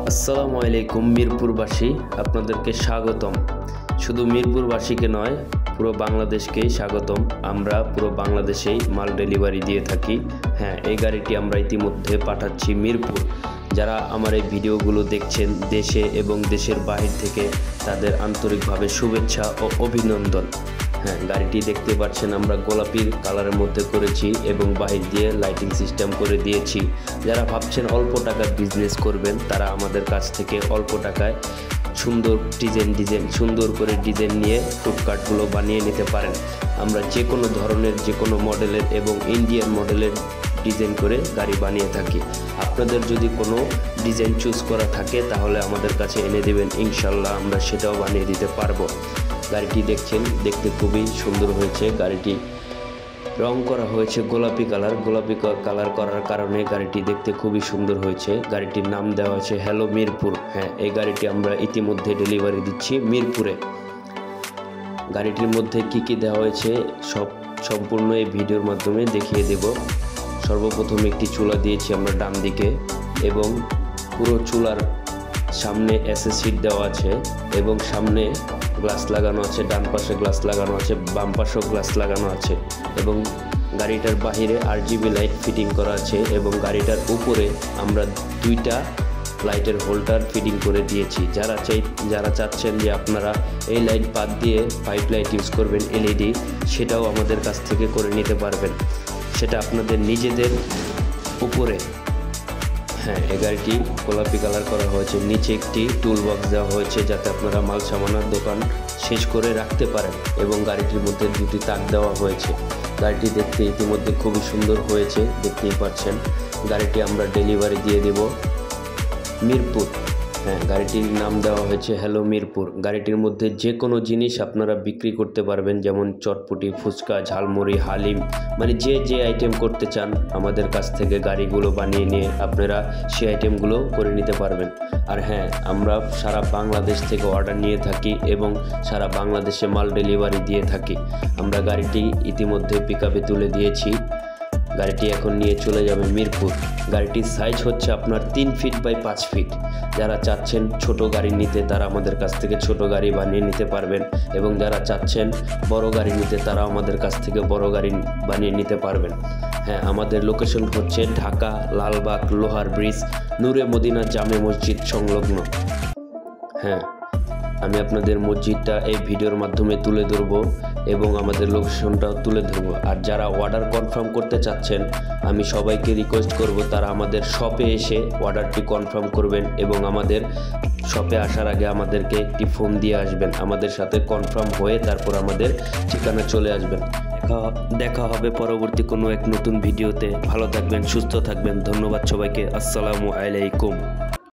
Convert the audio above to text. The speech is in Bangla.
আসসালামু আলাইকুম মিরপুরবাসী, আপনাদেরকে স্বাগতম। শুধু মিরপুরবাসীকে নয়, পুরো বাংলাদেশকেই স্বাগতম। আমরা পুরো বাংলাদেশেই মাল ডেলিভারি দিয়ে থাকি। হ্যাঁ, এই গাড়িটি আমরা ইতিমধ্যে পাঠাচ্ছি মিরপুর। যারা আমার এই ভিডিওগুলো দেখছেন দেশে এবং দেশের বাহির থেকে, তাদের আন্তরিকভাবে শুভেচ্ছা ও অভিনন্দন। হ্যাঁ, গাড়িটি দেখতে পাচ্ছেন আমরা গোলাপি কালারের মধ্যে করেছি এবং বাহির দিয়ে লাইটিং সিস্টেম করে দিয়েছি। যারা ভাবছেন অল্প টাকার বিজনেস করবেন, তারা আমাদের কাছ থেকে অল্প টাকায় সুন্দর সুন্দর করে ডিজাইন নিয়ে ফুটকার্টগুলো বানিয়ে নিতে পারেন। আমরা যে কোনো ধরনের, যে কোনো মডেলের এবং ইন্ডিয়ান মডেলের ডিজাইন করে গাড়ি বানিয়ে থাকি। আপনাদের যদি কোনো ডিজাইন চুজ করা থাকে তাহলে আমাদের কাছে এনে দেবেন, ইনশাল্লাহ আমরা সেটাও বানিয়ে দিতে পারবো। গাড়িটি দেখছেন, দেখতে খুবই সুন্দর হয়েছে। গাড়িটি রং করা হয়েছে গোলাপি কালার করার কারণে গাড়িটি দেখতে খুবই সুন্দর হয়েছে। গাড়িটির নাম দেওয়া হয়েছে হ্যালো মিরপুর। হ্যাঁ, এই গাড়িটি আমরা ইতিমধ্যে ডেলিভারি দিচ্ছি মিরপুরে। গাড়িটির মধ্যে কি দেওয়া হয়েছে সম্পূর্ণ এই ভিডিওর মাধ্যমে দেখিয়ে দেব। সর্বপ্রথম একটি চুলা দিয়েছি আমরা ডান দিকে, এবং পুরো চুলার সামনে এসএস সিট দেওয়া আছে এবং সামনে গ্লাস লাগানো আছে, ডান পাশে গ্লাস লাগানো আছে, বাম পাশেও গ্লাস লাগানো আছে, এবং গাড়িটার বাহিরে RGB লাইট ফিটিং করা আছে, এবং গাড়িটার উপরে আমরা দুইটা লাইটের হোল্ডার ফিটিং করে দিয়েছি। যারা চাচ্ছেন যে আপনারা এই লাইট বাদ দিয়ে পাইপ লাইট ইউজ করবেন LED, সেটাও আমাদের কাছ থেকে করে নিতে পারবেন, সেটা আপনাদের নিজেদের উপরে। হ্যাঁ, এই গাড়িটি গোলাপি কালার করা হয়েছে। নিচে একটি টুল বক্স দেওয়া হয়েছে যাতে আপনারা মাল সামানার দোকান শেষ করে রাখতে পারেন, এবং গাড়িটির মধ্যে দুটি তাক দেওয়া হয়েছে। গাড়িটি দেখতে ইতিমধ্যে খুবই সুন্দর হয়েছে, দেখতেই পাচ্ছেন। গাড়িটি আমরা ডেলিভারি দিয়ে দেব মিরপুর। হ্যাঁ, গাড়িটির নাম দেওয়া হয়েছে হ্যালো মিরপুর। গাড়িটির মধ্যে যে কোনো জিনিস আপনারা বিক্রি করতে পারবেন, যেমন চটপটি, ফুচকা, ঝালমুড়ি, হালিম, মানে যে আইটেম করতে চান আমাদের কাছ থেকে গাড়িগুলো বানিয়ে নিয়ে আপনারা সেই আইটেমগুলো করে নিতে পারবেন। আর হ্যাঁ, আমরা সারা বাংলাদেশ থেকে অর্ডার নিয়ে থাকি এবং সারা বাংলাদেশে মাল ডেলিভারি দিয়ে থাকি। আমরা গাড়িটি ইতিমধ্যে পিকআপে তুলে দিয়েছি। গাড়িটি এখন নিয়ে চলে যাবে মিরপুর। গাড়িটির সাইজ হচ্ছে আপনার 3 ফিট বাই 5 ফিট। যারা চাচ্ছেন ছোট গাড়ি নিতে, তারা আমাদের কাছ থেকে ছোট গাড়ি বানিয়ে নিতে পারবেন, এবং যারা চাচ্ছেন বড় গাড়ি নিতে, তারা আমাদের কাছ থেকে বড় গাড়ি বানিয়ে নিতে পারবেন। হ্যাঁ, আমাদের লোকেশন হচ্ছে ঢাকা লালবাগ লোহার ব্রিজ, নূরে মদিনা জামে মসজিদ সংলগ্ন। হ্যাঁ, আমি আপনাদের মসজিদটা এই ভিডিওর মাধ্যমে তুলে ধরবো এবং আমাদের লোকেশনটাও তুলে ধরবো। আর যারা অর্ডার কনফার্ম করতে চাচ্ছেন, আমি সবাইকে রিকোয়েস্ট করব তারা আমাদের শপে এসে অর্ডারটি কনফার্ম করবেন, এবং আমাদের শপে আসার আগে আমাদেরকে একটি ফোন দিয়ে আসবেন। আমাদের সাথে কনফার্ম হয়ে তারপর আমাদের ঠিকানা চলে আসবেন। দেখা হবে পরবর্তী কোনো এক নতুন ভিডিওতে। ভালো থাকবেন, সুস্থ থাকবেন। ধন্যবাদ সবাইকে। আসসালামু আলাইকুম।